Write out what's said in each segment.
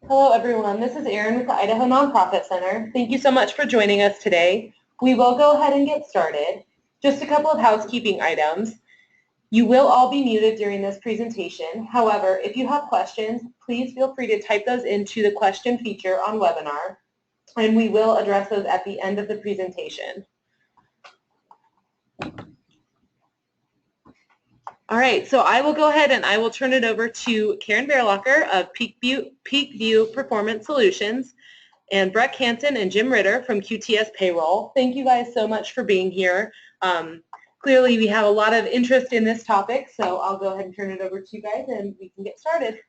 Hello everyone, this is Erin with the Idaho Nonprofit Center. Thank you so much for joining us today. We will go ahead and get started. Just a couple of housekeeping items. You will all be muted during this presentation. However, if you have questions, please feel free to type those into the question feature on webinar, and we will address those at the end of the presentation. All right, so I will go ahead and I will turn it over to Karen Baerlocher of Peak View Performance Solutions and Breck, Hansen, and Jim Ritter from QTS Payroll. Thank you guys so much for being here. Clearly, we have a lot of interest in this topic, so I'll go ahead and turn it over to you guys and we can get started.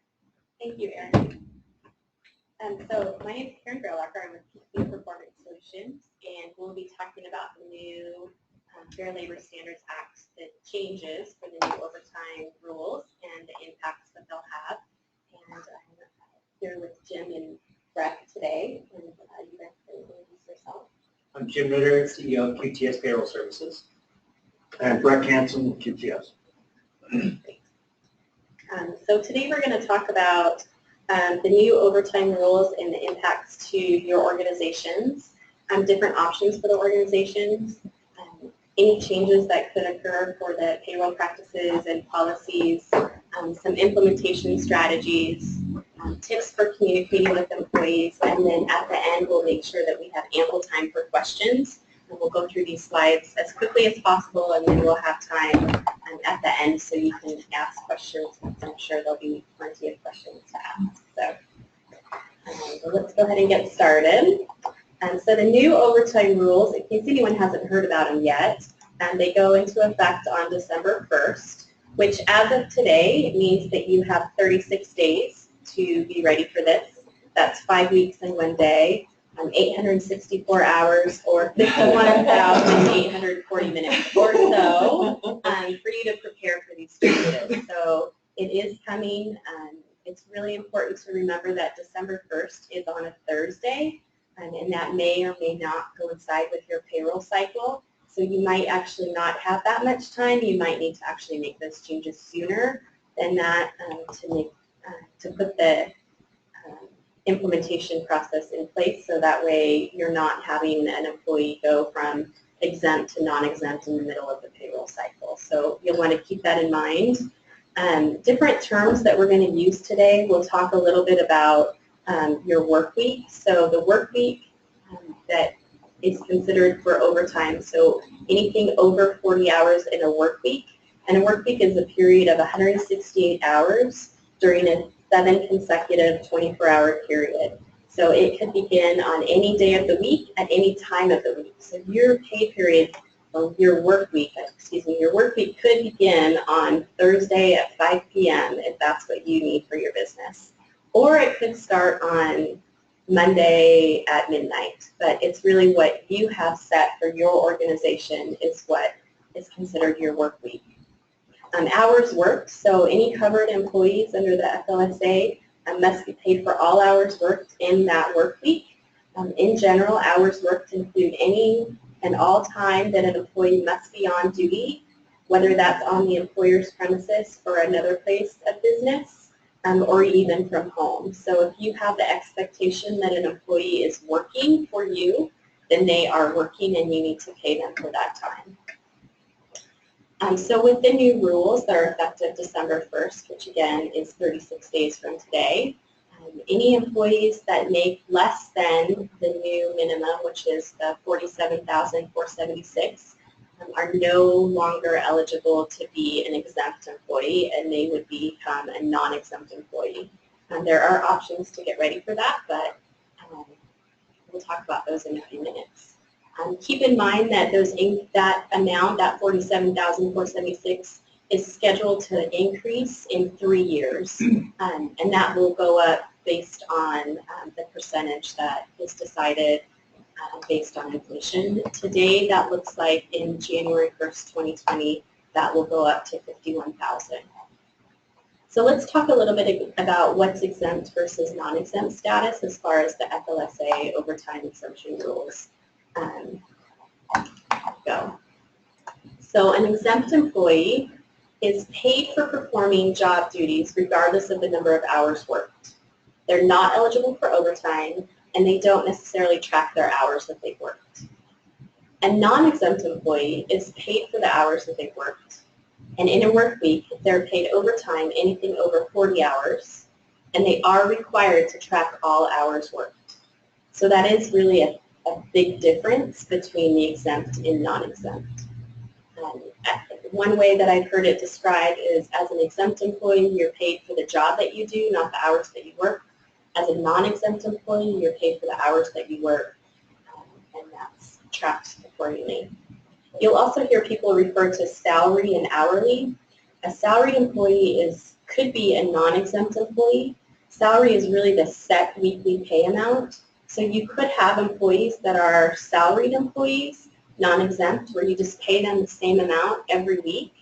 Thank you, Erin. So my name is Karen Baerlocher. I'm with Peak View Performance Solutions, and we'll be talking about the new Fair Labor Standards Act, the changes for the new overtime rules and the impacts that they'll have. And I'm here with Jim and Breck today, and you guys can introduce yourself. I'm Jim Ritter, CEO of QTS Payroll Services. And Breck Hansen, QTS. So today we're going to talk about the new overtime rules and the impacts to your organizations, different options for the organizations, any changes that could occur for the payroll practices and policies, some implementation strategies, tips for communicating with employees, and then at the end we'll make sure that we have ample time for questions. And we'll go through these slides as quickly as possible, and then we'll have time at the end so you can ask questions. I'm sure there'll be plenty of questions to ask. So let's go ahead and get started. So the new overtime rules, in case anyone hasn't heard about them yet, they go into effect on December 1st, which as of today means that you have 36 days to be ready for this. That's 5 weeks and 1 day, 864 hours, or 51,840 minutes or so for you to prepare for these changes. So it is coming. It's really important to remember that December 1st is on a Thursday, and that may or may not coincide with your payroll cycle. So you might actually not have that much time. You might need to actually make those changes sooner than that to put the implementation process in place, so that way you're not having an employee go from exempt to non-exempt in the middle of the payroll cycle. So you'll want to keep that in mind. Different terms that we're going to use today, we'll talk a little bit about your work week. So the work week that is considered for overtime, so anything over 40 hours in a work week, and a work week is a period of 168 hours during a 7 consecutive 24-hour period. So it could begin on any day of the week at any time of the week. So your pay period, your work week could begin on Thursday at 5 p.m. if that's what you need for your business. Or it could start on Monday at midnight. But it's really what you have set for your organization is what is considered your work week. Hours worked, so any covered employees under the FLSA must be paid for all hours worked in that work week. In general, hours worked include any and all time that an employee must be on duty, whether that's on the employer's premises or another place of business, or even from home. So if you have the expectation that an employee is working for you, then they are working and you need to pay them for that time. So with the new rules that are effective December 1st, which again is 36 days from today, any employees that make less than the new minimum, which is the $47,476, are no longer eligible to be an exempt employee, and they would become a non-exempt employee. There are options to get ready for that, but we'll talk about those in a few minutes. Keep in mind that that amount, that $47,476, is scheduled to increase in 3 years, and that will go up based on the percentage that is decided based on inflation. Today, that looks like in January 1st, 2020, that will go up to $51,000. So let's talk a little bit about what's exempt versus non-exempt status as far as the FLSA overtime exemption rules go. So an exempt employee is paid for performing job duties regardless of the number of hours worked. they're not eligible for overtime, and they don't necessarily track their hours that they've worked. A non-exempt employee is paid for the hours that they've worked, and in a work week, they're paid overtime, anything over 40 hours, and they are required to track all hours worked. So that is really a big difference between the exempt and non-exempt. One way that I've heard it described is, as an exempt employee, you're paid for the job that you do, not the hours that you work. As a non-exempt employee, you're paid for the hours that you work, and that's tracked accordingly. You'll also hear people refer to salary and hourly. A salaried employee could be a non-exempt employee. Salary is really the set weekly pay amount. So you could have employees that are salaried employees, non-exempt, where you just pay them the same amount every week.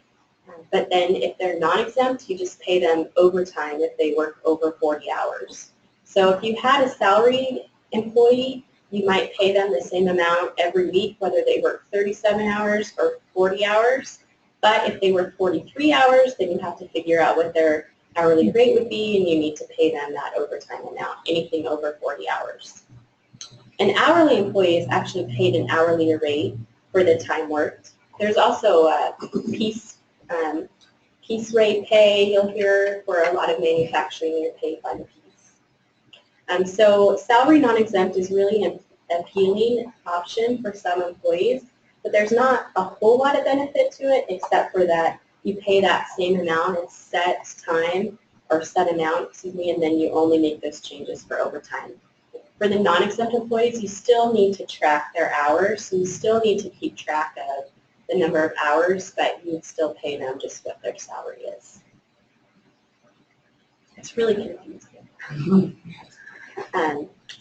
But then if they're non-exempt, you just pay them overtime if they work over 40 hours. So if you had a salaried employee, you might pay them the same amount every week, whether they work 37 hours or 40 hours. But if they work 43 hours, then you have to figure out what their hourly rate would be, and you need to pay them that overtime amount, anything over 40 hours. An hourly employee is actually paid an hourly rate for the time worked. There's also a piece rate pay you'll hear for a lot of manufacturing. You're paid by the piece. So salary non-exempt is really an appealing option for some employees, but there's not a whole lot of benefit to it except for that you pay that same amount in set time or set amount, excuse me, and then you only make those changes for overtime. For the non-exempt employees, you still need to track their hours, so you still need to keep track of the number of hours, but you would still pay them just what their salary is. It's really confusing.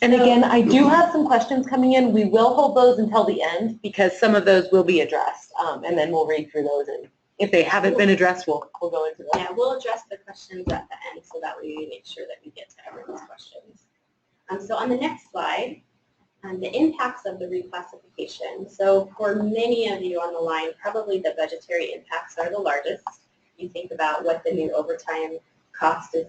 And again, I do have some questions coming in. We will hold those until the end because some of those will be addressed, and then we'll read through those. And if they haven't been addressed, we'll go into them. Yeah, we'll address the questions at the end so that we make sure that we get to everyone's questions. So on the next slide, the impacts of the reclassification. So for many of you on the line, probably the budgetary impacts are the largest. You think about what the new overtime cost is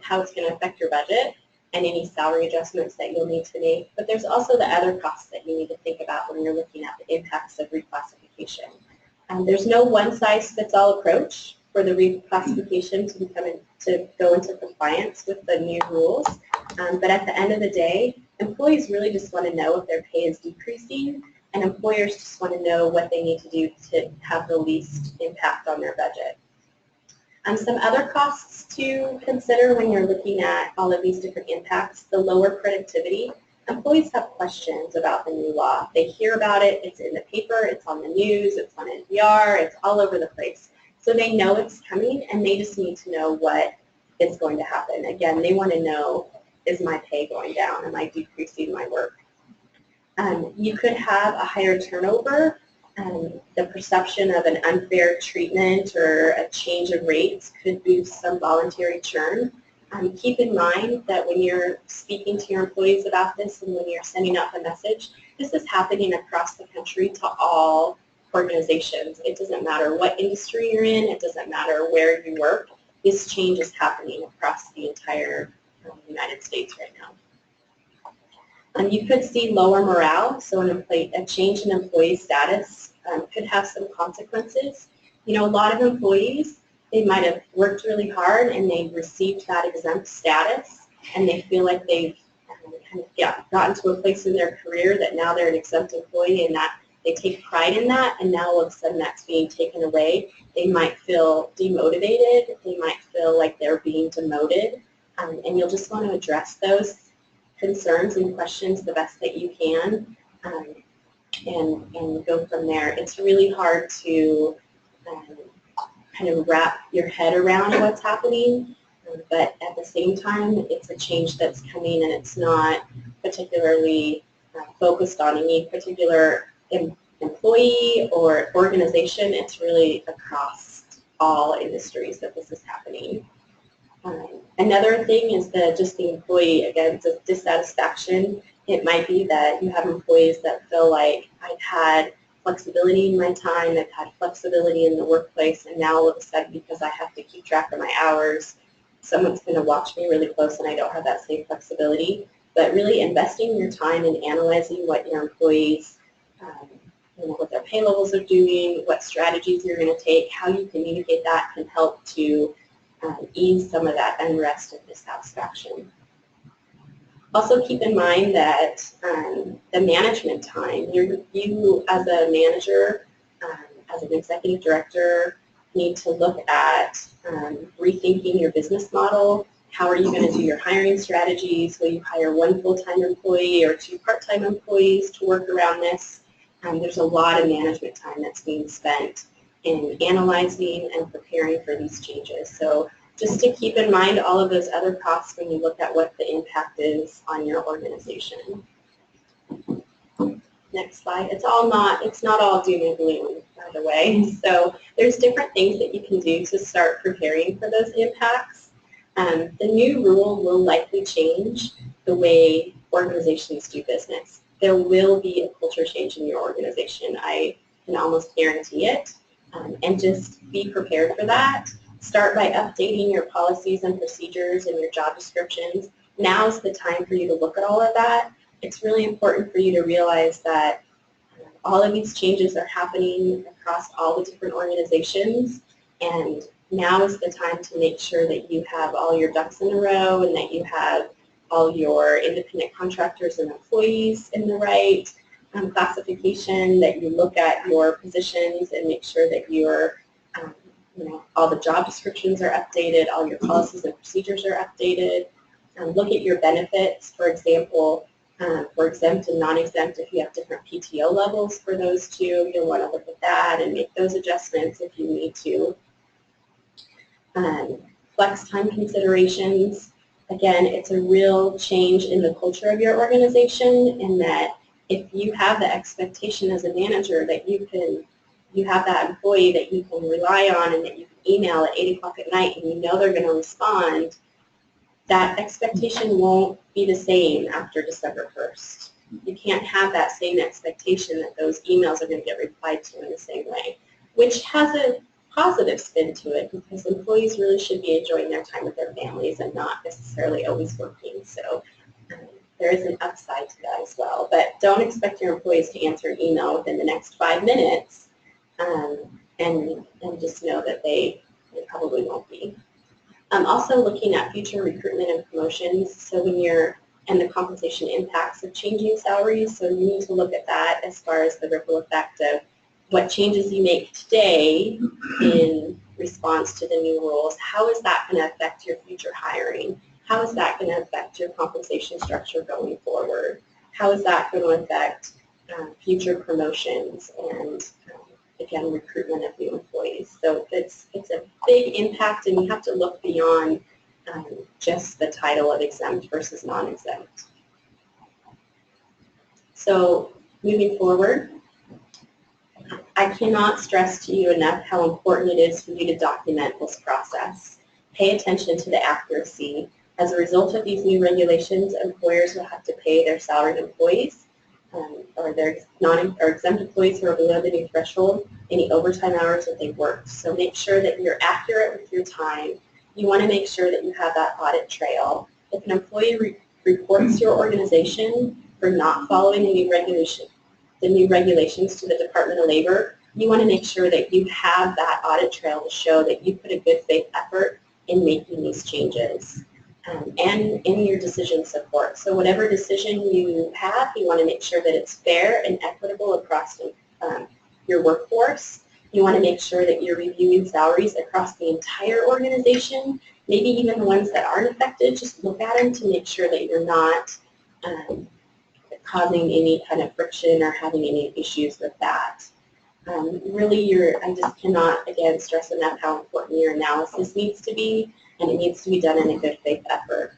how it's going to affect your budget and any salary adjustments that you'll need to make. But there's also the other costs that you need to think about when you're looking at the impacts of reclassification. There's no one-size-fits-all approach for the reclassification to go into compliance with the new rules. But at the end of the day, employees really just want to know if their pay is decreasing, and employers just want to know what they need to do to have the least impact on their budget. Some other costs to consider when you're looking at all of these different impacts: the lower productivity. Employees have questions about the new law. They hear about it, it's in the paper, it's on the news, it's on NPR, it's all over the place. So they know it's coming, and they just need to know what is going to happen. Again, they want to know, is my pay going down? Am I decreasing my work? You could have a higher turnover. The perception of an unfair treatment or a change of rates could boost some voluntary churn. Keep in mind that when you're speaking to your employees about this and when you're sending out the message, this is happening across the country to all organizations. It doesn't matter what industry you're in. It doesn't matter where you work. This change is happening across the entire United States right now. You could see lower morale, so a change in employee status could have some consequences. You know, a lot of employees, they might have worked really hard and they've received that exempt status, and they feel like they've kind of gotten to a place in their career that now they're an exempt employee, and that they take pride in that, and now all of a sudden that's being taken away. They might feel demotivated. They might feel like they're being demoted, and you'll just want to address those concerns and questions the best that you can, and go from there. It's really hard to kind of wrap your head around what's happening, but at the same time, it's a change that's coming, and it's not particularly focused on any particular employee or organization. It's really across all industries that this is happening. Another thing is just the employee, again, dissatisfaction. It might be that you have employees that feel like, I've had flexibility in my time, I've had flexibility in the workplace, and now all of a sudden, because I have to keep track of my hours, someone's going to watch me really close and I don't have that same flexibility. But really investing your time in analyzing what your employees, what their pay levels are doing, what strategies you're going to take, how you communicate that can help to ease some of that unrest and dissatisfaction. Also keep in mind that the management time, you as a manager, as an executive director, need to look at rethinking your business model. How are you going to do your hiring strategies? Will you hire one full-time employee or two part-time employees to work around this? There's a lot of management time that's being spent in analyzing and preparing for these changes. So just to keep in mind all of those other costs when you look at what the impact is on your organization. Next slide. It's not all doom and gloom, by the way. So there's different things that you can do to start preparing for those impacts. The new rule will likely change the way organizations do business. There will be a culture change in your organization. I can almost guarantee it. And just be prepared for that. Start by updating your policies and procedures and your job descriptions. Now is the time for you to look at all of that. It's really important for you to realize that all of these changes are happening across all the different organizations, and now is the time to make sure that you have all your ducks in a row and that you have all your independent contractors and employees in the right classification, that you look at your positions and make sure that your all the job descriptions are updated, all your policies and procedures are updated. Look at your benefits, for example, for exempt and non-exempt, if you have different PTO levels for those two, you'll want to look at that and make those adjustments if you need to. Flex time considerations. Again, it's a real change in the culture of your organization, in that if you have the expectation as a manager that you have that employee that you can rely on and that you can email at 8 o'clock at night and you know they're going to respond, that expectation won't be the same after December 1st. You can't have that same expectation that those emails are going to get replied to in the same way, which has a positive spin to it, because employees really should be enjoying their time with their families and not necessarily always working. So there is an upside to that as well. But don't expect your employees to answer an email within the next 5 minutes, and just know that they probably won't be. Also looking at future recruitment and promotions, so and the compensation impacts of changing salaries, so you need to look at that as far as the ripple effect of what changes you make today in response to the new rules. How is that going to affect your future hiring? How is that going to affect your compensation structure going forward? How is that going to affect future promotions and again, recruitment of new employees? So it's a big impact, and you have to look beyond just the title of exempt versus non-exempt. So moving forward, I cannot stress to you enough how important it is for you to document this process. Pay attention to the accuracy. As a result of these new regulations, employers will have to pay their salaried employees or their exempt employees who are below the new threshold any overtime hours that they've worked. So make sure that you're accurate with your time. You want to make sure that you have that audit trail. If an employee reports to your organization for not following the new regulations to the Department of Labor, you want to make sure that you have that audit trail to show that you put a good faith effort in making these changes. And in your decision support. So whatever decision you have, you want to make sure that it's fair and equitable across your workforce. You want to make sure that you're reviewing salaries across the entire organization, maybe even the ones that aren't affected. Just look at them to make sure that you're not causing any kind of friction or having any issues with that. Really, I just cannot, again, stress enough how important your analysis needs to be, and it needs to be done in a good faith effort.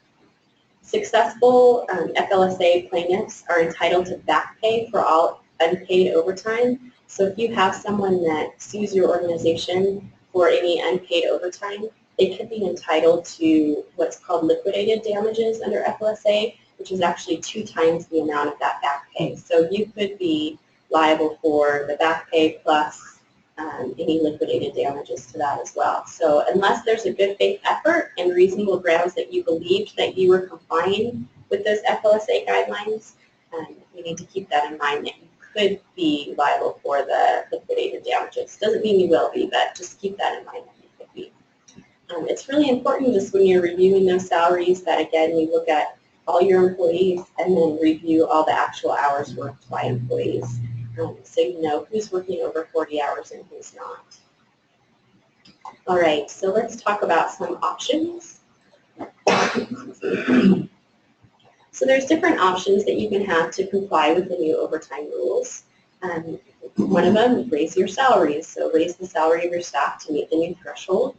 Successful FLSA plaintiffs are entitled to back pay for all unpaid overtime. So if you have someone that sues your organization for any unpaid overtime, they could be entitled to what's called liquidated damages under FLSA, which is actually 2 times the amount of that back pay. So you could be liable for the back pay plus any liquidated damages to that as well. So unless there's a good faith effort and reasonable grounds that you believed that you were complying with those FLSA guidelines, you need to keep that in mind that you could be liable for the liquidated damages. Doesn't mean you will be, but just keep that in mind that you could be. It's really important just when you're reviewing those salaries that, again, you look at all your employees and then review all the actual hours worked by employees. So you know who's working over 40 hours and who's not. All right, so let's talk about some options. So there's different options that you can have to comply with the new overtime rules. One of them, raise your salaries. So raise the salary of your staff to meet the new threshold.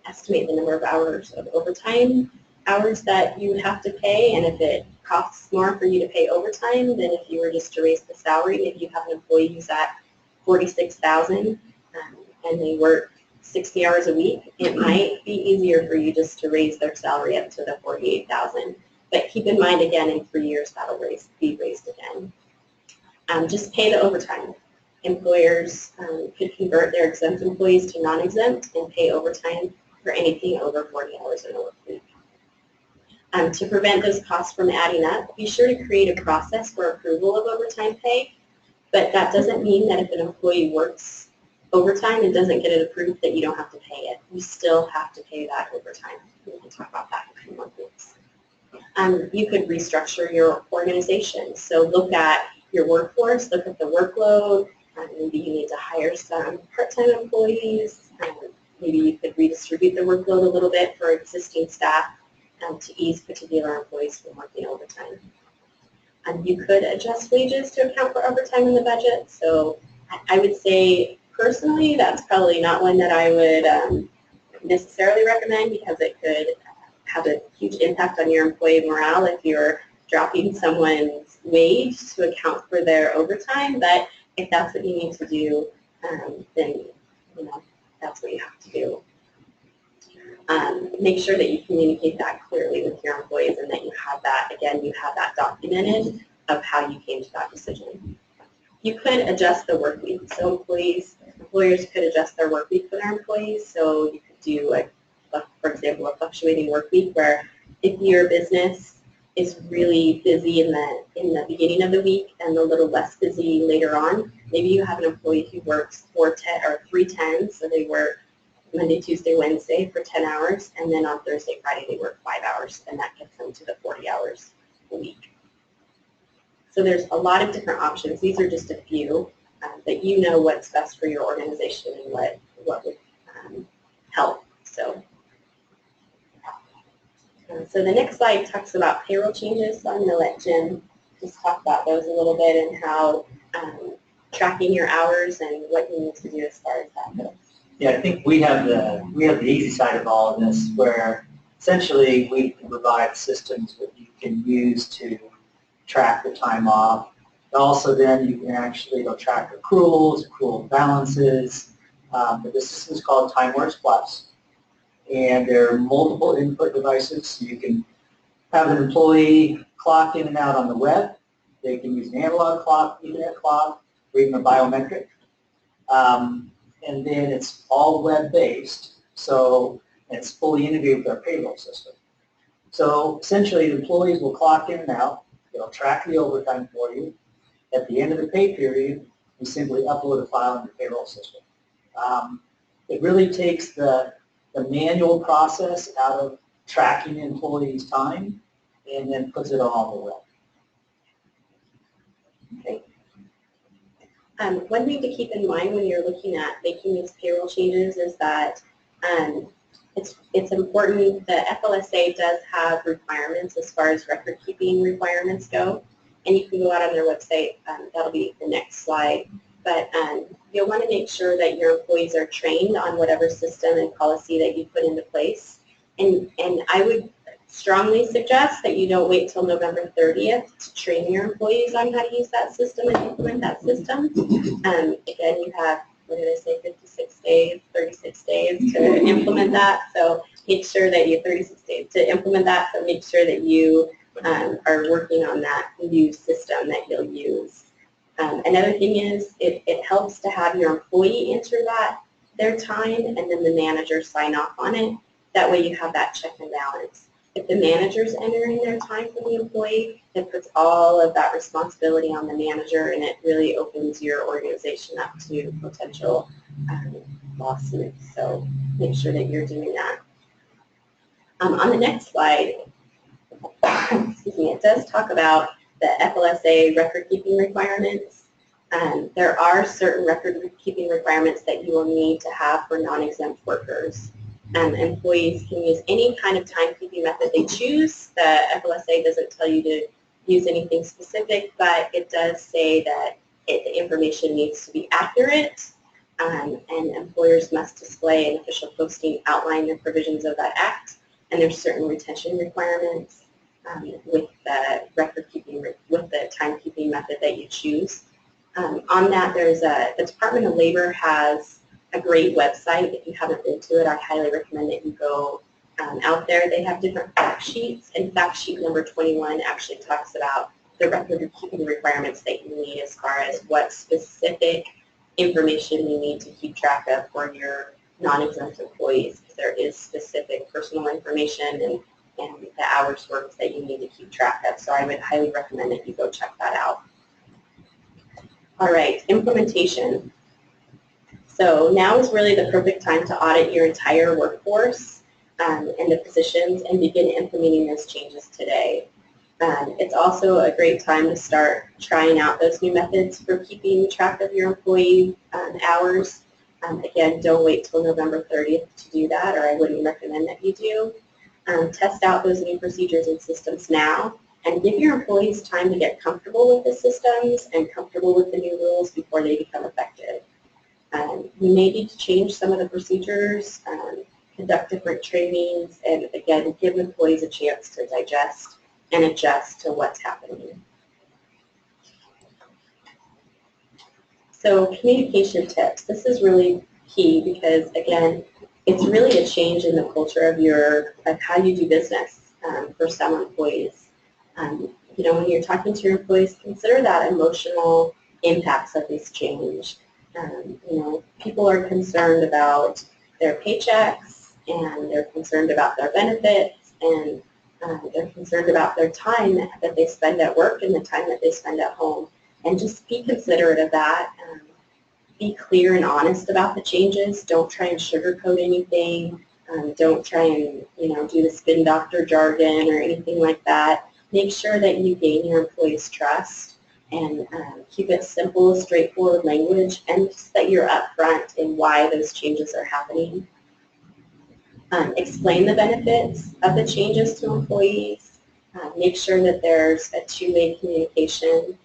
Estimate the number of hours of overtime hours that you would have to pay, and if it costs more for you to pay overtime than if you were just to raise the salary. Maybe you have an employee who's at $46,000 and they work 60 hours a week. It might be easier for you just to raise their salary up to the $48,000. But keep in mind, again, in 3 years that'll be raised again. Just pay the overtime. Employers could convert their exempt employees to non-exempt and pay overtime for anything over 40 hours in a work week. To prevent those costs from adding up, be sure to create a process for approval of overtime pay, but that doesn't mean that if an employee works overtime and doesn't get it approved that you don't have to pay it. You still have to pay that overtime. We can talk about that in a few more minutes. You could restructure your organization. So look at your workforce, look at the workload. Maybe you need to hire some part-time employees. Maybe you could redistribute the workload a little bit for existing staff to ease particular employees from working overtime. You could adjust wages to account for overtime in the budget. So I would say personally that's probably not one that I would necessarily recommend because it could have a huge impact on your employee morale if you're dropping someone's wage to account for their overtime. But if that's what you need to do, then that's what you have to do. Make sure that you communicate that clearly with your employees and that you have that, again, you have that documented of how you came to that decision. You could adjust the work week. So employers could adjust their work week for their employees. So you could do, for example, a fluctuating work week where if your business is really busy in the beginning of the week and a little less busy later on, maybe you have an employee who works 3 10s, so they work Monday, Tuesday, Wednesday for 10 hours, and then on Thursday, Friday, they work 5 hours, and that gets them to the 40 hours a week. So there's a lot of different options. These are just a few, but you know what's best for your organization and what would help. So the next slide talks about payroll changes. So I'm going to let Jim just talk about those a little bit and how tracking your hours and what you need to do as far as that goes. Yeah, I think we have the easy side of all of this, where essentially we can provide systems that you can use to track the time off. But also then you can actually track accruals, accrual balances. But this system is called TimeWorks Plus, and there are multiple input devices. So you can have an employee clock in and out on the web. They can use an analog clock, Ethernet clock, or even a biometric. And then it's all web-based, so it's fully integrated with our payroll system. So essentially, the employees will clock in and out. They'll track the overtime for you. At the end of the pay period, you simply upload a file in the payroll system. It really takes the manual process out of tracking the employee's time and then puts it all on the web. Okay. One thing to keep in mind when you're looking at making these payroll changes is that it's important. The FLSA does have requirements as far as record keeping requirements go, and you can go out on their website. That'll be the next slide. But you'll want to make sure that your employees are trained on whatever system and policy that you put into place. And I would strongly suggest that you don't wait till November 30th to train your employees on how to use that system and implement that system. Again, you have, what did I say, 56 days, 36 days to implement that. So make sure that you have 36 days to implement that. So make sure that you are working on that new system that you'll use Another thing is it helps to have your employee enter their time and then the manager sign off on it. That way you have that check and balance. If the manager's entering their time for the employee, it puts all of that responsibility on the manager, and it really opens your organization up to potential lawsuits. So make sure that you're doing that. On the next slide, excuse me, it does talk about the FLSA record-keeping requirements. There are certain record-keeping requirements that you will need to have for non-exempt workers. Employees can use any kind of timekeeping method they choose. The FLSA doesn't tell you to use anything specific, but it does say that the information needs to be accurate, and employers must display an official posting outlining the provisions of that act, and there's certain retention requirements with the record-keeping, with the timekeeping method that you choose. On that, the Department of Labor has a great website. If you haven't been to it, I highly recommend that you go out there. They have different fact sheets, and fact sheet number 21 actually talks about the record-keeping requirements that you need as far as what specific information you need to keep track of for your non-exempt employees. There is specific personal information and the hours worked that you need to keep track of. So I would highly recommend that you go check that out. All right, implementation. So now is really the perfect time to audit your entire workforce and the positions and begin implementing those changes today. It's also a great time to start trying out those new methods for keeping track of your employee hours. Again, don't wait till November 30th to do that, or I wouldn't recommend that you do. Test out those new procedures and systems now, and give your employees time to get comfortable with the systems and comfortable with the new rules before they become effective. You may need to change some of the procedures, conduct different trainings, and again, give employees a chance to digest and adjust to what's happening. So communication tips. This is really key because, again, it's really a change in the culture of how you do business for some employees. You know, when you're talking to your employees, consider that emotional impacts of this change. You know, people are concerned about their paychecks, and they're concerned about their benefits, and they're concerned about their time that they spend at work and the time that they spend at home. And just be considerate of that. Be clear and honest about the changes. Don't try and sugarcoat anything. Don't try and, you know, do the spin doctor jargon or anything like that. Make sure that you gain your employees' trust and keep it simple, straightforward language, and just that you're upfront in why those changes are happening. Explain the benefits of the changes to employees. Make sure that there's a two-way communication.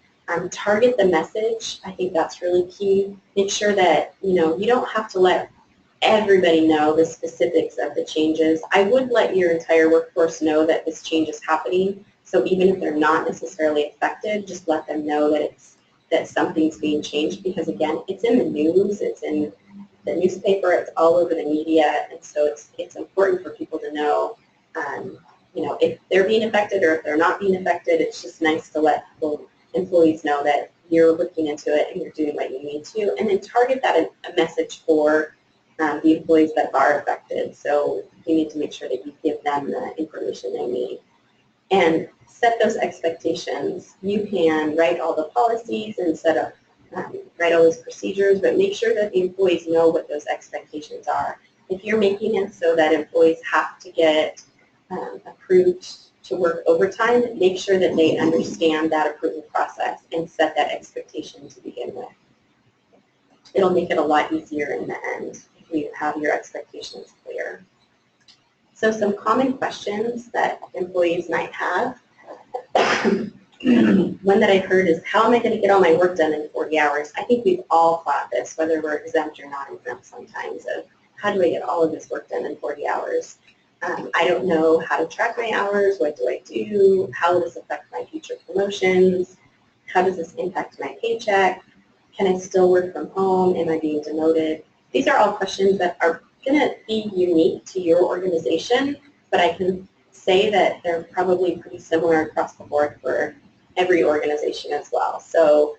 Target the message. I think that's really key. Make sure that, you know, you don't have to let everybody know the specifics of the changes. I would let your entire workforce know that this change is happening. So even if they're not necessarily affected, just let them know that something's being changed, because again, it's in the news, it's in the newspaper, it's all over the media, and so it's important for people to know, you know, if they're being affected or if they're not being affected. It's just nice to let employees know that you're looking into it and you're doing what you need to, and then target that a message for the employees that are affected. So you need to make sure that you give them the information they need. And set those expectations. You can write all the policies and write all those procedures, but make sure that the employees know what those expectations are. If you're making it so that employees have to get approved to work overtime, make sure that they understand that approval process and set that expectation to begin with. It'll make it a lot easier in the end if you have your expectations clear. So some common questions that employees might have. One that I've heard is, how am I going to get all my work done in 40 hours? I think we've all thought this, whether we're exempt or not exempt sometimes, of how do I get all of this work done in 40 hours? I don't know how to track my hours. What do I do? How will this affect my future promotions? How does this impact my paycheck? Can I still work from home? Am I being demoted? These are all questions that are going to be unique to your organization, but I can say that they're probably pretty similar across the board for every organization as well. So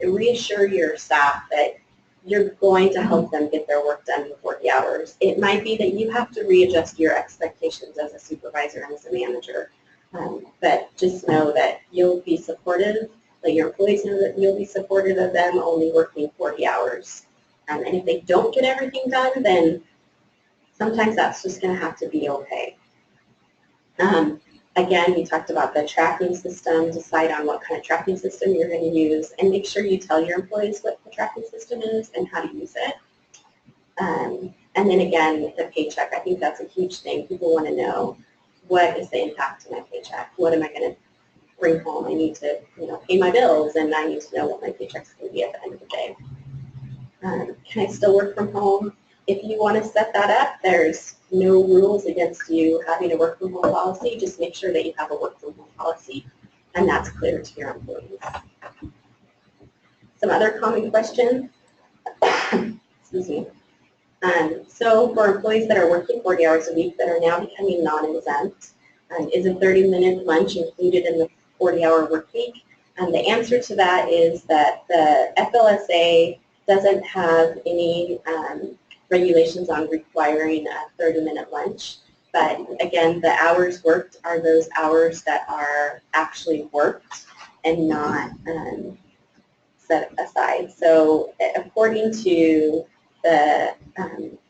reassure your staff that you're going to help them get their work done in 40 hours. It might be that you have to readjust your expectations as a supervisor and as a manager, but just know that you'll be supportive, that your employees know that you'll be supportive of them only working 40 hours. And if they don't get everything done, then sometimes that's just going to have to be okay. Again, we talked about the tracking system. Decide on what kind of tracking system you're going to use, and make sure you tell your employees what the tracking system is and how to use it. And then again, the paycheck. I think that's a huge thing. People want to know, what is the impact to my paycheck? What am I going to bring home? I need to pay my bills, and I need to know what my paycheck's going to be at the end of the day. Can I still work from home? If you want to set that up, there's no rules against you having a work from home policy. Just make sure that you have a work from home policy, and that's clear to your employees. Some other common questions. Excuse me. So for employees that are working 40 hours a week that are now becoming non-exempt, is a 30-minute lunch included in the 40-hour work week? And the answer to that is that the FLSA doesn't have any regulations on requiring a 30-minute lunch. But again, the hours worked are those hours that are actually worked and not set aside. So according to the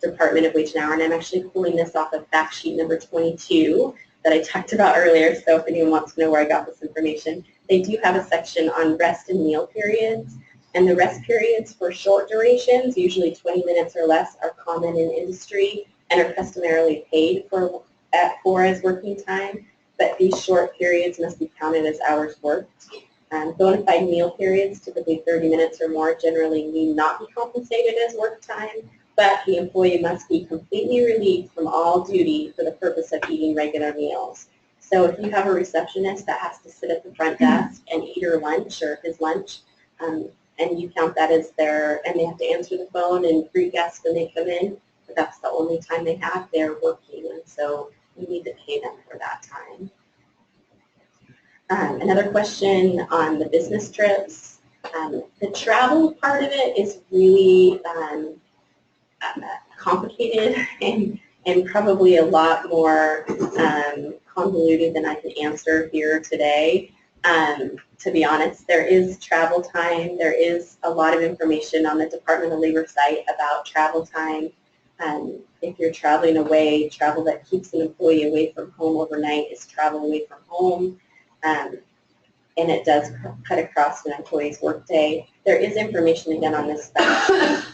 Department of Wage and Hour, and I'm actually pulling this off of fact sheet number 22 that I talked about earlier, so if anyone wants to know where I got this information, they do have a section on rest and meal periods. And the rest periods for short durations, usually 20 minutes or less, are common in industry and are customarily paid for as working time, but these short periods must be counted as hours worked. Bona fide meal periods, typically 30 minutes or more, generally need not be compensated as work time, but the employee must be completely relieved from all duty for the purpose of eating regular meals. So if you have a receptionist that has to sit at the front desk and eat her lunch or his lunch, and you count that as and they have to answer the phone and greet guests when they come in, but that's the only time they have, they're working, and so you need to pay them for that time. Another question on the business trips. The travel part of it is really complicated and probably a lot more convoluted than I can answer here today. To be honest, there is travel time. There is a lot of information on the Department of Labor site about travel time. If you're traveling away, travel that keeps an employee away from home overnight is travel away from home. And it does cut across an employee's workday. There is information again on this fact.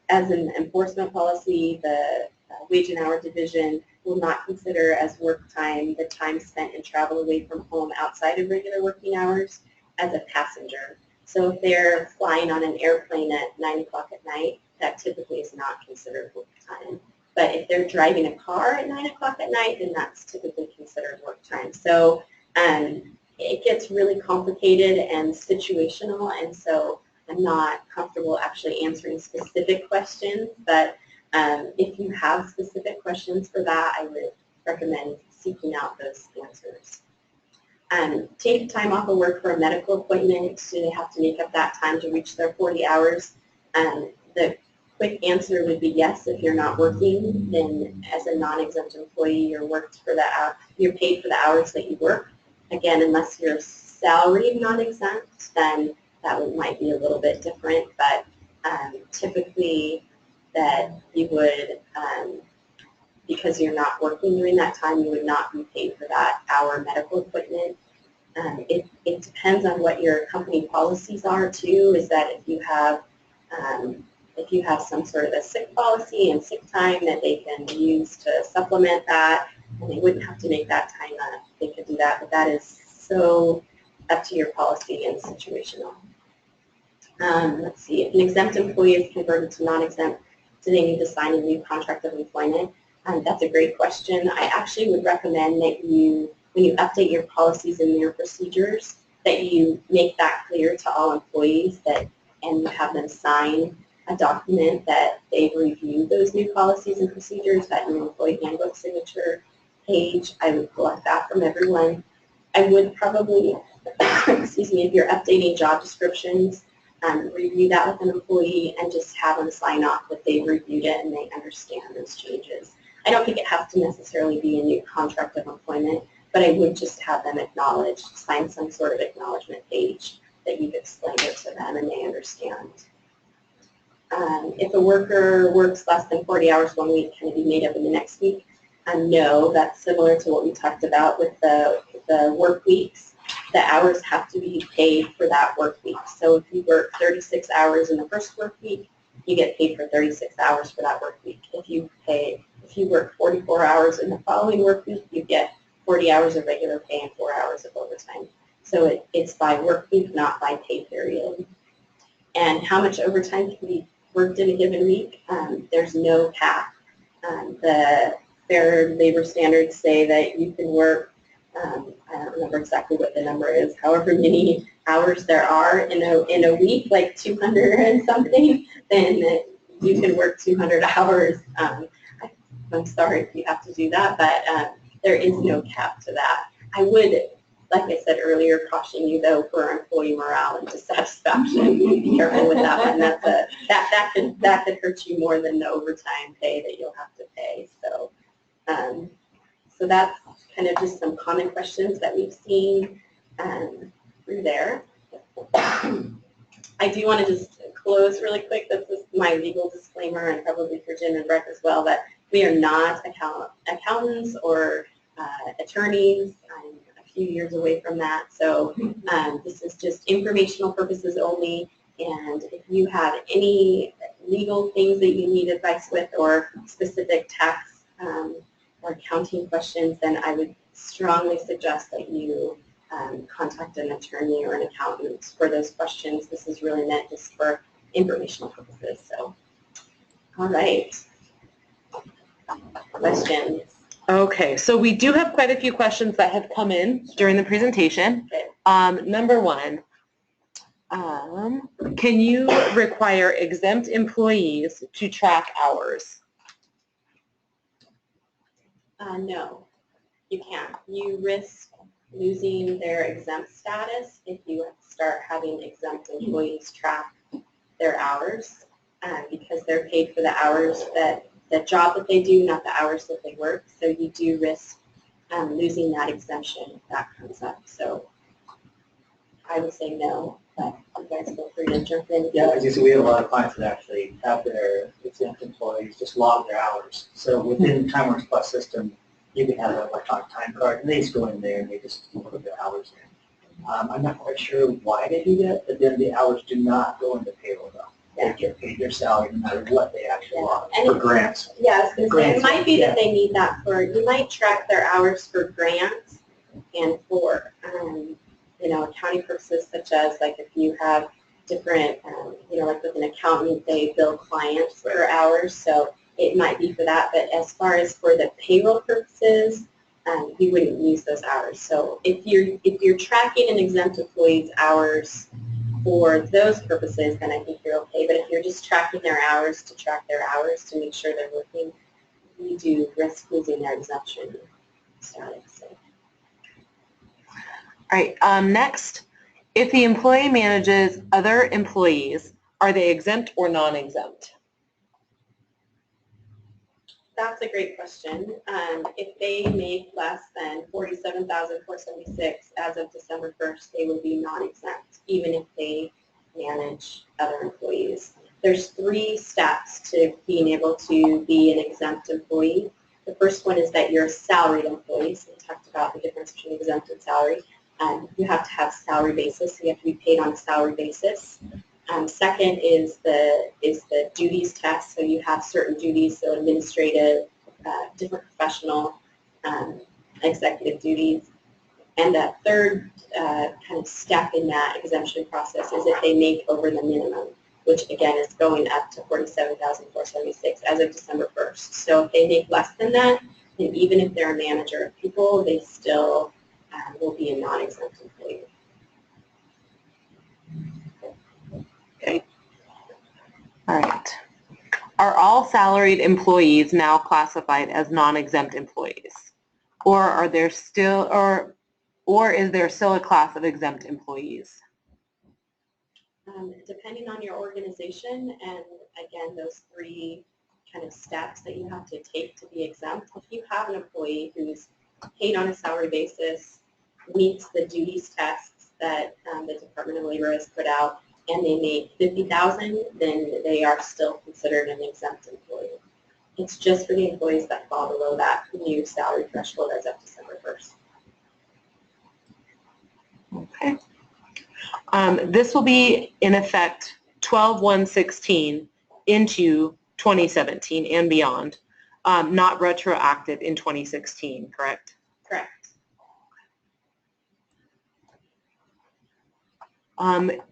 As an enforcement policy, the Wage and Hour Division will not consider as work time the time spent in travel away from home outside of regular working hours as a passenger. So if they're flying on an airplane at 9 o'clock at night, that typically is not considered work time. But if they're driving a car at 9 o'clock at night, then that's typically considered work time. So it gets really complicated and situational, and so I'm not comfortable actually answering specific questions, but if you have specific questions for that, I would recommend seeking out those answers. Take time off of work for a medical appointment. Do they have to make up that time to reach their 40 hours? The quick answer would be yes. If you're not working, then as a non-exempt employee, you're paid for the hours that you work. Again, unless you're salaried non-exempt, then that might be a little bit different, but typically that you would, because you're not working during that time, you would not be paid for that hour medical appointment. It depends on what your company policies are too, is that if you have some sort of a sick policy and sick time that they can use to supplement that, and they wouldn't have to make that time up. They could do that, but that is so up to your policy and situational. Let's see, if an exempt employee is converted to non-exempt, do they need to sign a new contract of employment? That's a great question. I actually would recommend that when you update your policies and your procedures, that you make that clear to all employees and you have them sign a document that they've reviewed those new policies and procedures, that new employee handbook signature page. I would collect that from everyone. I would probably excuse me, if you're updating job descriptions, review that with an employee and just have them sign off that they've reviewed it and they understand those changes. I don't think it has to necessarily be a new contract of employment, but I would just have them acknowledge, sign some sort of acknowledgement page that you've explained it to them and they understand. If a worker works less than 40 hours one week, can it be made up in the next week? No, that's similar to what we talked about with the work weeks. The hours have to be paid for that work week. So if you work 36 hours in the first work week, you get paid for 36 hours for that work week. If you work 44 hours in the following work week, you get 40 hours of regular pay and 4 hours of overtime. So it's by work week, not by pay period. And how much overtime can be worked in a given week? There's no cap. The Fair Labor Standards say that you can work, I don't remember exactly what the number is, however many hours there are in a week, like 200 and something, then you can work 200 hours. I'm sorry if you have to do that, but there is no cap to that. I would, like I said earlier, caution you though for employee morale and dissatisfaction. Be careful with that one. That could hurt you more than the overtime pay that you'll have to pay. So that's kind of just some common questions that we've seen through there. I do want to just close really quick. This is my legal disclaimer, and probably for Jim and Breck as well, that we are not accountants or attorneys. I'm a few years away from that. So this is just informational purposes only. And if you have any legal things that you need advice with or specific tax or accounting questions, then I would strongly suggest that you contact an attorney or an accountant for those questions. This is really meant just for informational purposes. So, all right. Questions? Okay, so we do have quite a few questions that have come in during the presentation. Okay. Number one, can you require exempt employees to track hours? No, you can't. You risk losing their exempt status if you start having exempt employees track their hours because they're paid for the hours the job that they do, not the hours that they work. So you do risk losing that exemption if that comes up. So I would say no, but you guys feel free to jump in. Yeah, as you see, we have a lot of clients that actually have their exempt employees just log their hours. So within the TimeWorks Plus system, you can have an electronic time card, and they just go in there and they just put their hours in. I'm not quite sure why they do that, but then the hours do not go into payroll though. They get paid their salary no matter what they actually log for grants. Yeah, I was going to say, it might be that they need that for, you might track their hours for grants and for, accounting purposes, such as like if you have different, like with an accountant, they bill clients for hours, so it might be for that. But as far as for the payroll purposes, you wouldn't use those hours. So if you're tracking an exempt employee's hours for those purposes, then I think you're okay. But if you're just tracking their hours to track their hours to make sure they're working, you do risk losing their exemption status. So. All right, next, if the employee manages other employees, are they exempt or non-exempt? That's a great question. If they make less than $47,476 as of December 1st, they would be non-exempt, even if they manage other employees. There's 3 steps to being able to be an exempt employee. The first one is that you're a salaried employee. So we talked about the difference between exempt and salary. You have to have salary basis, so you have to be paid on a salary basis. Second is the duties test, so you have certain duties, so administrative, different professional, executive duties. And that third kind of step in that exemption process is if they make over the minimum, which again is going up to $47,476 as of December 1st. So if they make less than that, then even if they're a manager of people, they still will be a non-exempt employee. Okay. All right. Are all salaried employees now classified as non-exempt employees? Or are there still, or or is there still a class of exempt employees? Depending on your organization, and again, those three kind of steps that you have to take to be exempt. If you have an employee who's paid on a salary basis, meets the duties tests that the Department of Labor has put out, and they make $50,000, then they are still considered an exempt employee. It's just for the employees that fall below that new salary threshold as of December 1st. Okay. This will be in effect 12/1/16 into 2017 and beyond, not retroactive in 2016, correct? Correct.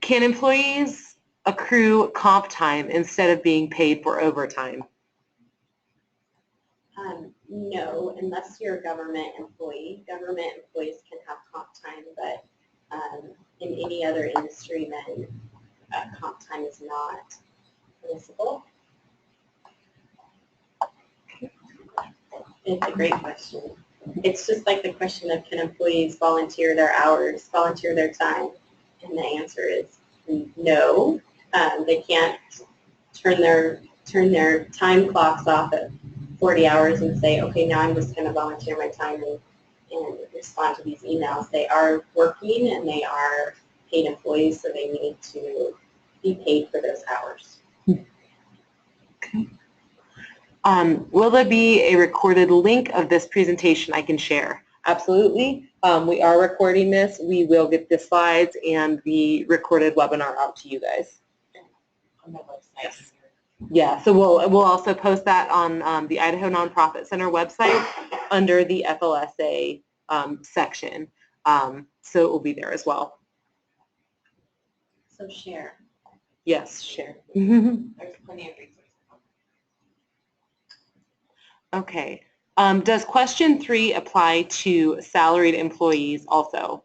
Can employees accrue comp time instead of being paid for overtime? No, unless you're a government employee. Government employees can have comp time, but in any other industry, then comp time is not permissible. It's a great question. It's just like the question of can employees volunteer their hours, volunteer their time? And the answer is no. They can't turn their time clocks off at 40 hours and say, okay, now I'm just going to volunteer my time and respond to these emails. They are working and they are paid employees, so they need to be paid for those hours. Okay. Will there be a recorded link of this presentation I can share? Absolutely. We are recording this. We will get the slides and the recorded webinar out to you guys. On the website. Yes. Yeah, so we'll also post that on the Idaho Nonprofit Center website under the FLSA section. So it will be there as well. So share. Yes, share. There's plenty of resources. Okay. Does question 3 apply to salaried employees also?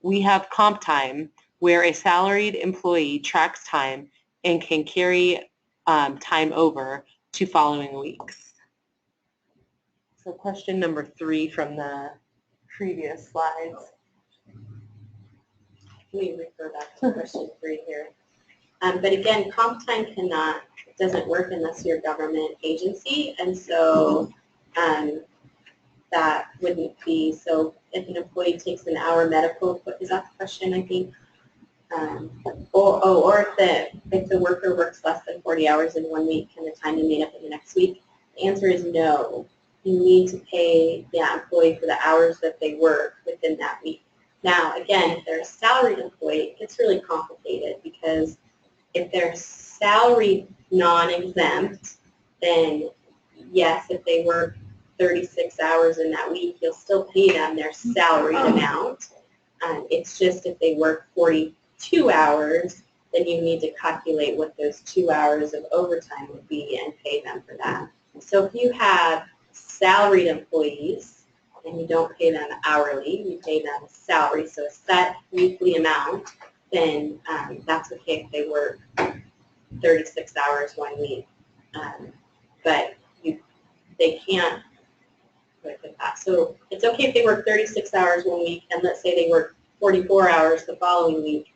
We have comp time where a salaried employee tracks time and can carry time over to following weeks. So question number 3 from the previous slides. Let me refer back to question 3 here. But again, comp time doesn't work unless you're a government agency, and so that wouldn't be, so if an employee takes an hour medical, is that the question, I think? Or if the worker works less than 40 hours in 1 week, can the time be made up in the next week? The answer is no. You need to pay the employee for the hours that they work within that week. Now, again, if they're a salaried employee, it's really complicated because if they're salaried non-exempt, then yes, if they work 36 hours in that week, you'll still pay them their salaried amount. It's just if they work 42 hours, then you need to calculate what those 2 hours of overtime would be and pay them for that. So if you have salaried employees and you don't pay them hourly, you pay them salary, so a set weekly amount, then that's okay if they work 36 hours 1 week. But they can't put that. So it's okay if they work 36 hours 1 week, and let's say they work 44 hours the following week,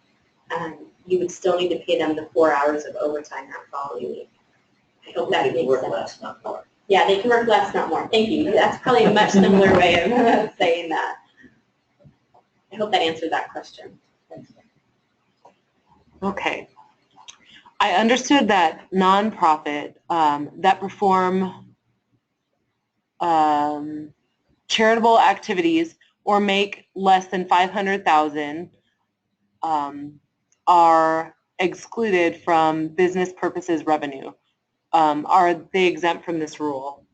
you would still need to pay them the 4 hours of overtime that following week. I hope that makes sense. Work less, not more. Yeah, they can work less, not more. Thank you. That's probably a much simpler way of saying that. I hope that answered that question. Okay. I understood that nonprofit that perform charitable activities or make less than $500,000 are excluded from business purposes revenue. Are they exempt from this rule?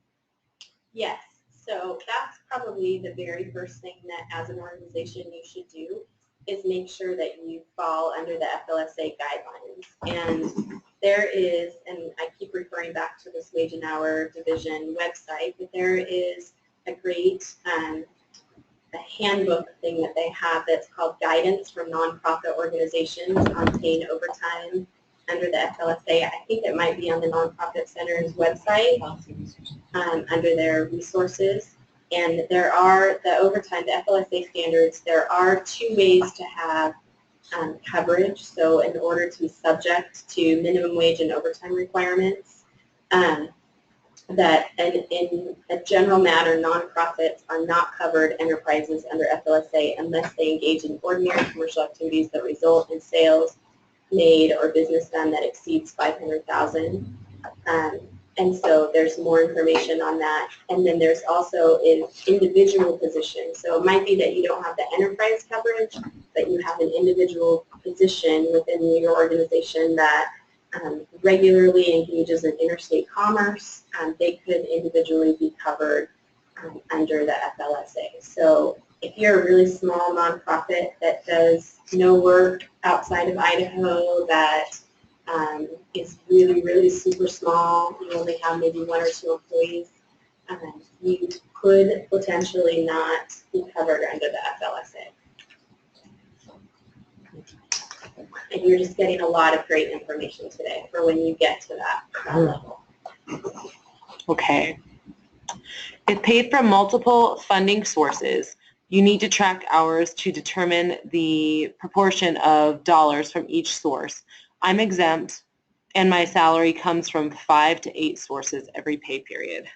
Yes. So that's probably the very first thing that as an organization you should do is make sure that you fall under the FLSA guidelines. And there is, and I keep referring back to this Wage and Hour Division website, but there is a great a handbook thing that they have that's called Guidance from Nonprofit Organizations on Paying Overtime under the FLSA. I think it might be on the Nonprofit Center's website under their resources. And there are the overtime, the FLSA standards, there are 2 ways to have coverage. So in order to be subject to minimum wage and overtime requirements, that in a general matter, nonprofits are not covered enterprises under FLSA unless they engage in ordinary commercial activities that result in sales made or business done that exceeds $500,000. And so there's more information on that. And then there's also an individual position. So it might be that you don't have the enterprise coverage, but you have an individual position within your organization that regularly engages in interstate commerce. They could individually be covered under the FLSA. So if you're a really small nonprofit that does no work outside of Idaho, that is really, really super small, you only have maybe 1 or 2 employees, you could potentially not be covered under the FLSA. And you're just getting a lot of great information today for when you get to that level. Okay. If paid from multiple funding sources, you need to track hours to determine the proportion of dollars from each source. I'm exempt, and my salary comes from 5 to 8 sources every pay period.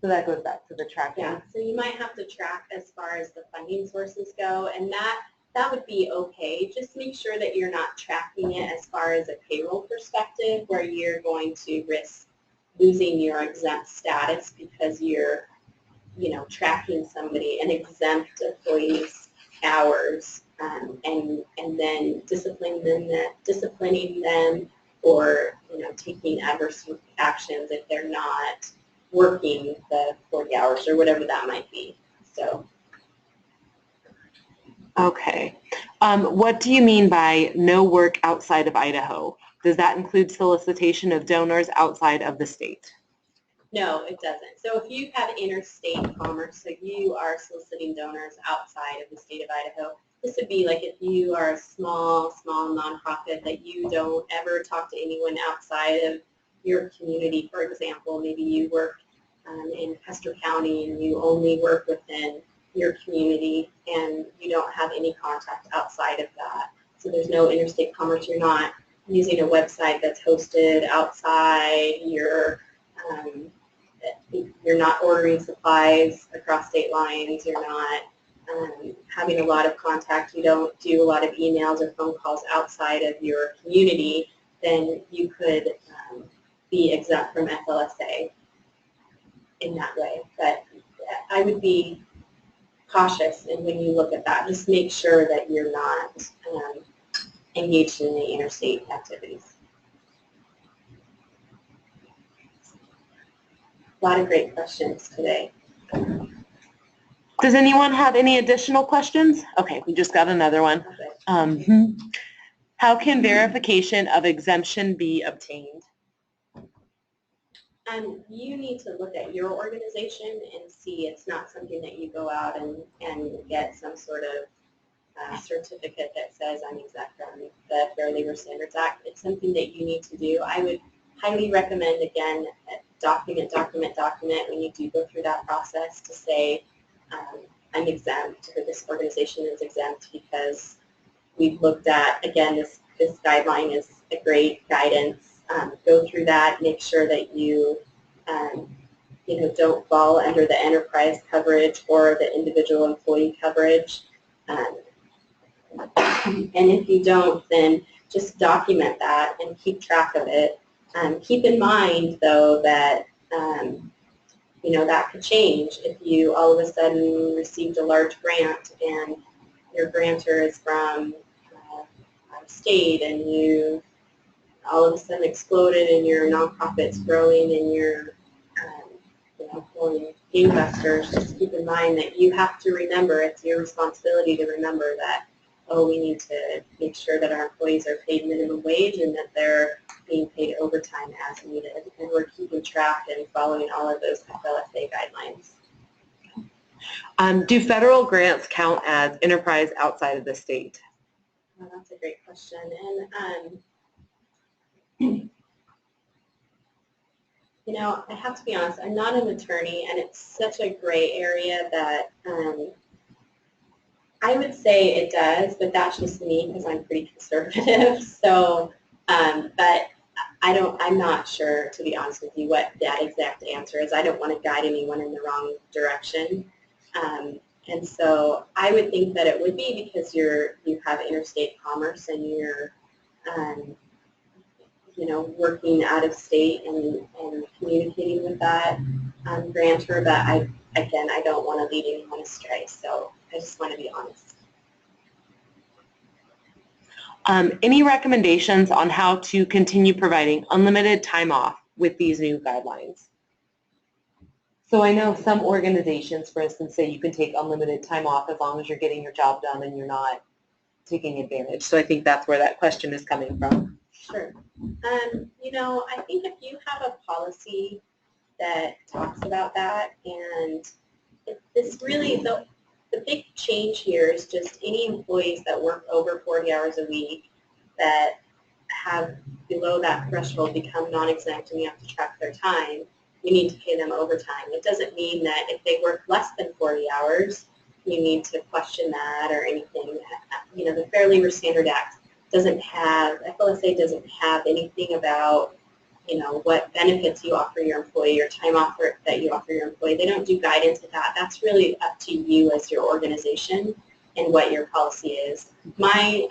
So that goes back to the tracking. Yeah, so you might have to track as far as the funding sources go, and that would be okay. Just make sure that you're not tracking it as far as a payroll perspective where you're going to risk losing your exempt status because you're, tracking somebody, an exempt employee's hours, and then disciplining them or, taking adverse actions if they're not working the 40 hours or whatever that might be. So. Okay. What do you mean by no work outside of Idaho? Does that include solicitation of donors outside of the state? No, it doesn't. So if you have interstate commerce, so you are soliciting donors outside of the state of Idaho, this would be like if you are a small nonprofit that you don't ever talk to anyone outside of your community. For example, maybe you work in Custer County and you only work within your community and you don't have any contact outside of that. So there's no interstate commerce. You're not using a website that's hosted outside. You're not ordering supplies across state lines. You're not having a lot of contact. You don't do a lot of emails or phone calls outside of your community. Then you could be exempt from FLSA in that way. But I would be cautious, and when you look at that, just make sure that you're not engaged in any interstate activities. A lot of great questions today. Does anyone have any additional questions? Okay, we just got another one. How can verification of exemption be obtained? You need to look at your organization and see it's not something that you go out and get some sort of certificate that says I'm exempt from the Fair Labor Standards Act. It's something that you need to do. I would highly recommend, again, document when you do go through that process to say I'm exempt or this organization is exempt because we've looked at, again, this guideline is a great guidance. Go through that, make sure that you don't fall under the enterprise coverage or the individual employee coverage. And if you don't, then just document that and keep track of it. Keep in mind, though, that that could change if you all of a sudden received a large grant and your grantor is from out of state and you all of a sudden exploded and your nonprofit's growing and you're pulling investors. Just keep in mind that you have to remember, it's your responsibility to remember that, we need to make sure that our employees are paid minimum wage and that they're being paid overtime as needed. And we're keeping track and following all of those FLSA guidelines. Do federal grants count as enterprise outside of the state? Well, that's a great question. And You know, I have to be honest, I'm not an attorney, and it's such a gray area that I would say it does, but that's just me because I'm pretty conservative. So, but I'm not sure, to be honest with you, what that exact answer is. I don't want to guide anyone in the wrong direction. And so I would think that it would be because you have interstate commerce and you're, you know, working out of state and communicating with that grantor. But again, I don't want to lead anyone astray, so I just want to be honest. Any recommendations on how to continue providing unlimited time off with these new guidelines? So I know some organizations, for instance, say you can take unlimited time off as long as you're getting your job done and you're not taking advantage. So I think that's where that question is coming from. Sure. You know, I think if you have a policy that talks about that, and it's really the big change here is just any employees that work over 40 hours a week that have below that threshold become non-exempt and you have to track their time, you need to pay them overtime. It doesn't mean that if they work less than 40 hours, you need to question that or anything. You know, the Fair Labor Standard Act doesn't have, FLSA doesn't have anything about, you know, what benefits you offer your employee or time off that you offer your employee. They don't do guidance with that. That's really up to you as your organization and what your policy is. My,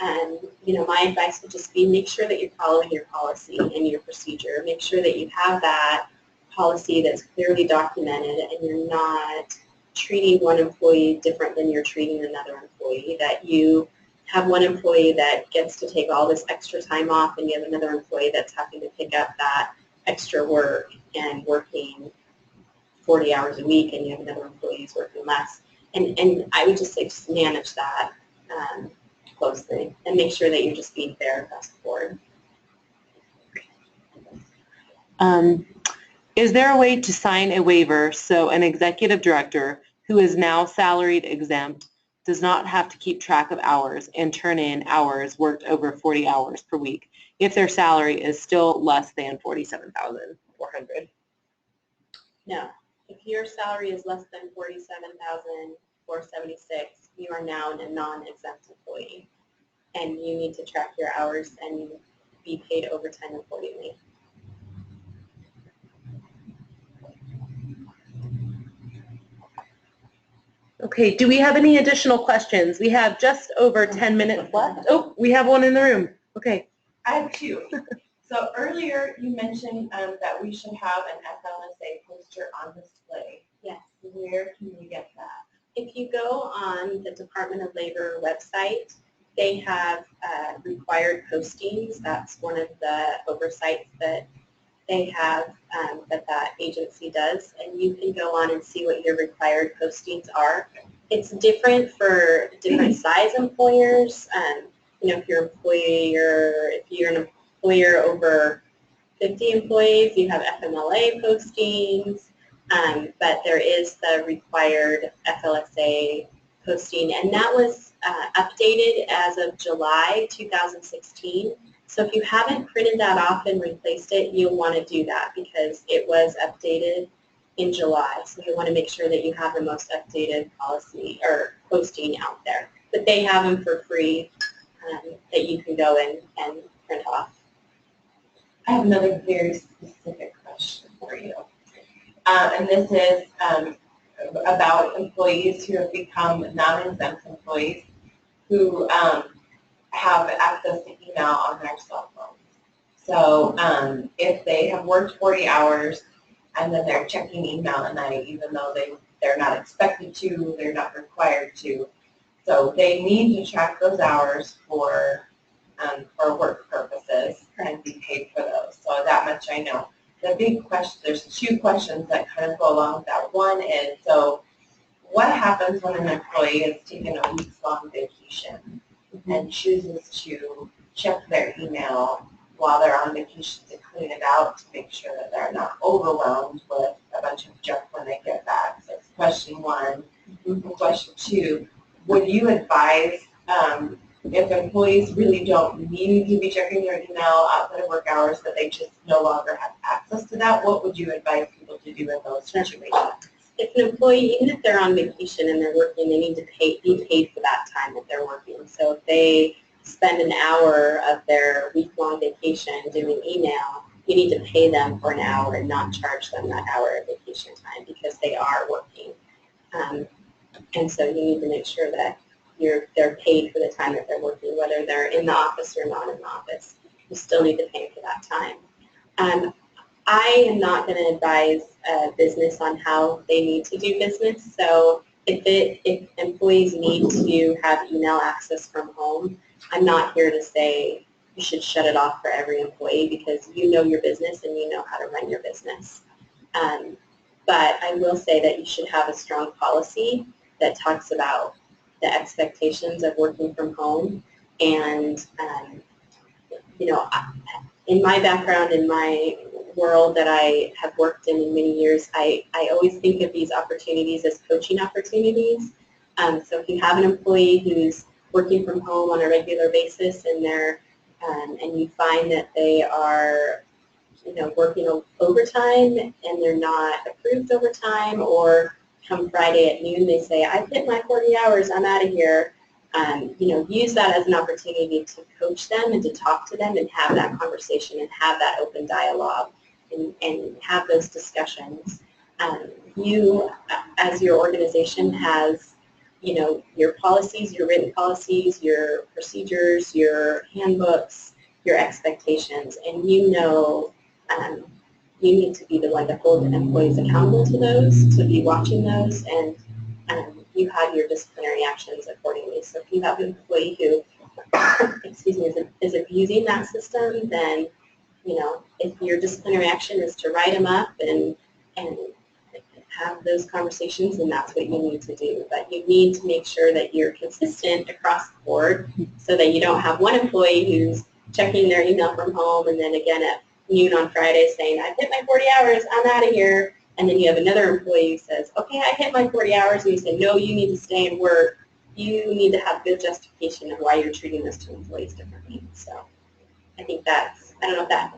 you know, my advice would just be make sure that you're following your policy and your procedure. Make sure that you have that policy that's clearly documented and you're not treating one employee different than you're treating another employee, that you have one employee that gets to take all this extra time off and you have another employee that's having to pick up that extra work and working 40 hours a week and you have another employee who's working less. And I would just say just manage that closely and make sure that you're just being fair across the board. Is there a way to sign a waiver so an executive director who is now salaried exempt does not have to keep track of hours and turn in hours worked over 40 hours per week if their salary is still less than $47,400? No. If your salary is less than $47,476, you are now a non-exempt employee, and you need to track your hours and be paid overtime accordingly. Okay, do we have any additional questions? We have just over 10 minutes left. Oh, we have one in the room. Okay. I have two. So earlier you mentioned that we should have an FLSA poster on display. Yes. Where can we get that? If you go on the Department of Labor website, they have required postings. That's one of the oversights that they have that agency does, and you can go on and see what your required postings are. It's different for different size employers. You know, if you're an employer over 50 employees, you have FMLA postings, but there is the required FLSA posting, and that was updated as of July 2016. So if you haven't printed that off and replaced it, you'll want to do that because it was updated in July. So you want to make sure that you have the most updated policy or posting out there. But they have them for free that you can go in and print off. I have another very specific question for you. And this is about employees who have become non-exempt employees who have access to email on their cell phones. So if they have worked 40 hours and then they're checking email at night, even though they're not expected to, they're not required to. So they need to track those hours for work purposes and be paid for those. So that much I know. The big question, there's two questions that kind of go along with that. One is, so what happens when an employee has taken a weeks-long vacation and chooses to check their email while they're on vacation to clean it out to make sure that they're not overwhelmed with a bunch of junk when they get back? So that's question one. Question two, would you advise if employees really don't need to be checking their email outside of work hours, that they just no longer have access to that, what would you advise people to do in those situations? If an employee, even if they're on vacation and they're working, they need to be paid for that time that they're working. So if they spend an hour of their week-long vacation doing email, you need to pay them for an hour and not charge them that hour of vacation time because they are working. And so you need to make sure that they're paid for the time that they're working, whether they're in the office or not in the office. You still need to pay for that time. I am not going to advise business on how they need to do business. So if employees need to have email access from home, I'm not here to say you should shut it off for every employee because you know your business and you know how to run your business. But I will say that you should have a strong policy that talks about the expectations of working from home. And, you know, in my background, in my world that I have worked in many years, I always think of these opportunities as coaching opportunities. So if you have an employee who's working from home on a regular basis and and you find that they are, you know, working overtime and they're not approved overtime, or come Friday at noon they say, I've hit my 40 hours, I'm out of here. You know, use that as an opportunity to coach them and to talk to them and have that conversation and have that open dialogue and have those discussions. You, as your organization, has, you know, your policies, your written policies, your procedures, your handbooks, your expectations, and you know you need to be the one to hold employees accountable to those, to be watching those, and you have your disciplinary actions accordingly. So if you have an employee who, excuse me, is abusing that system, then, you know, if your disciplinary action is to write them up and have those conversations, then that's what you need to do. But you need to make sure that you're consistent across the board so that you don't have one employee who's checking their email from home and then again at noon on Friday saying, I've hit my 40 hours, I'm out of here. And then you have another employee who says, okay, I hit my 40 hours, and you say, no, you need to stay and work. You need to have good justification of why you're treating those two employees differently. So I think that's, I don't know if that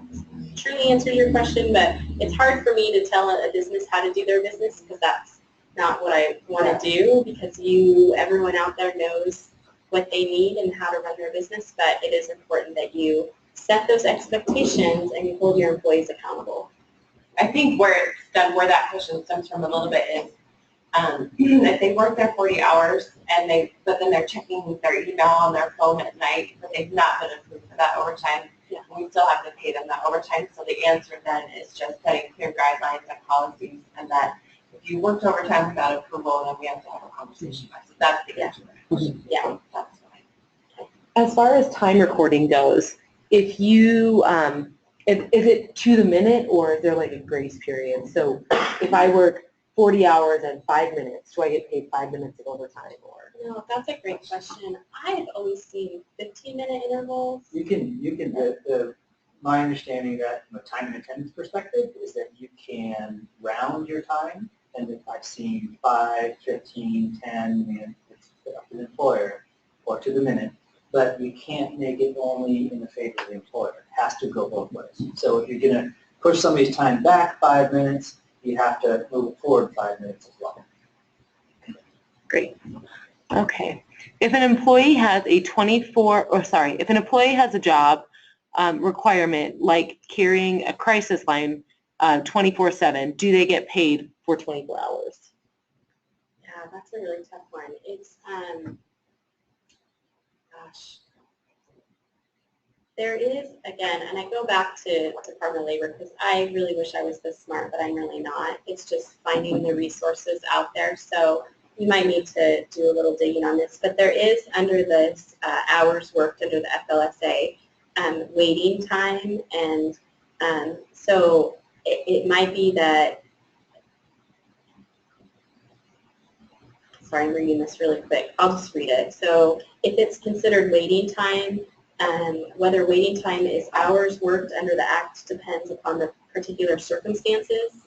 truly answers your question, but it's hard for me to tell a business how to do their business because that's not what I want to do, because everyone out there knows what they need and how to run their business, but it is important that you set those expectations and you hold your employees accountable. I think where that question stems from a little bit is if they work their 40 hours but then they're checking their email on their phone at night, but they've not been approved for that overtime, we still have to pay them that overtime. So the answer then is just setting clear guidelines and policies, and that if you worked overtime without approval, then we have to have a conversation about it. So that's the answer to that question. Yeah. That's fine. As far as time recording goes, if you, is it to the minute or is there like a grace period? So if I work 40 hours and 5 minutes, do I get paid 5 minutes of overtime? Or No, that's a great question. I've always seen 15-minute intervals. My understanding that from a time and attendance perspective is that you can round your time, and if I've seen 5, 15, 10, and it's up to the employer or to the minute, but you can't make it only in the favor of the employer. It has to go both ways. So if you're going to push somebody's time back 5 minutes, you have to move it forward 5 minutes as well. great. Okay. If an employee has a if an employee has a job requirement like carrying a crisis line 24/7, do they get paid for 24 hours? Yeah, that's a really tough one. It's, gosh. There is, again, and I go back to Department of Labor because I really wish I was this smart, but I'm really not. It's just finding the resources out there. So you might need to do a little digging on this, but there is under this hours worked under the FLSA waiting time, and so it might be that, sorry, I'm reading this really quick. I'll just read it. So if it's considered waiting time, whether waiting time is hours worked under the Act depends upon the particular circumstances.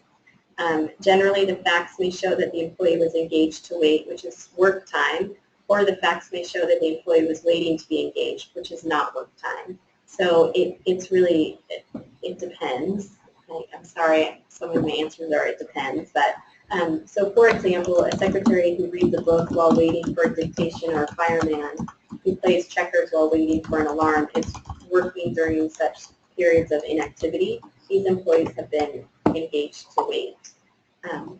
Generally, the facts may show that the employee was engaged to wait, which is work time, or the facts may show that the employee was waiting to be engaged, which is not work time. So it's really, it depends. I'm sorry, some of my answers are it depends, but so for example, a secretary who reads a book while waiting for a dictation, or a fireman who plays checkers while waiting for an alarm is working during such periods of inactivity. These employees have been engaged to wait.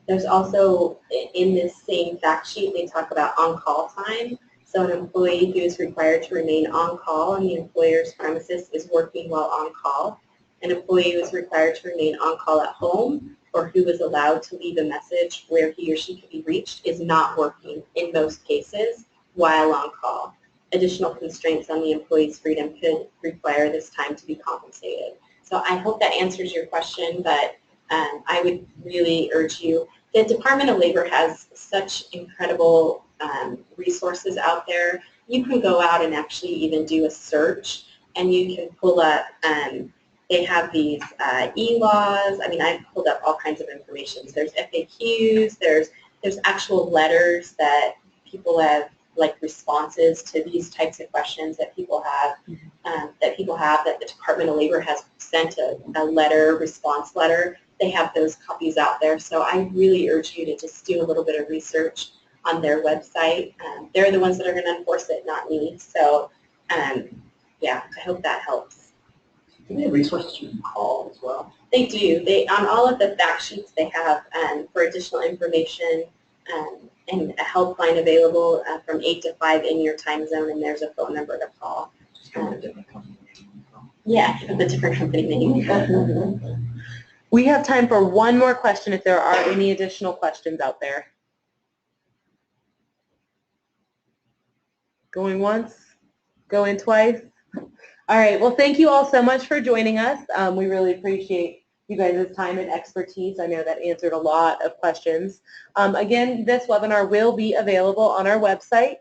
There's also, in this same fact sheet, they talk about on-call time. So an employee who is required to remain on call on the employer's premises is working while on call. An employee who is required to remain on call at home, or who is allowed to leave a message where he or she can be reached, is not working in most cases while on call. Additional constraints on the employee's freedom could require this time to be compensated. So I hope that answers your question, but I would really urge you. The Department of Labor has such incredible resources out there. You can go out and actually even do a search, and you can pull up, they have these e-laws. I mean, I've pulled up all kinds of information. There's FAQs, there's actual letters that people have, like responses to these types of questions that people have, that the Department of Labor has sent a letter, response letter. They have those copies out there. So I really urge you to just do a little bit of research on their website. They're the ones that are going to enforce it, not me. So yeah, I hope that helps. Do they have resources you can call as well? They do. They, on all of the fact sheets they have for additional information, and a helpline available from 8 to 5 in your time zone, and there's a phone number to call. Just kind of a different company name. Yeah, with a different company name. We have time for one more question if there are any additional questions out there. Going once, going twice. All right, well, thank you all so much for joining us. We really appreciate you guys' time and expertise. I know that answered a lot of questions. Again, this webinar will be available on our website.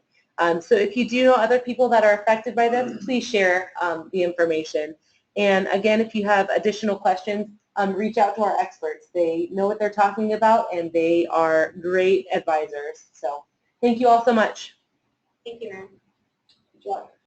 So if you do know other people that are affected by this, please share the information. And again, if you have additional questions, reach out to our experts. They know what they're talking about, and they are great advisors. So thank you all so much. Thank you, Erin. Good job.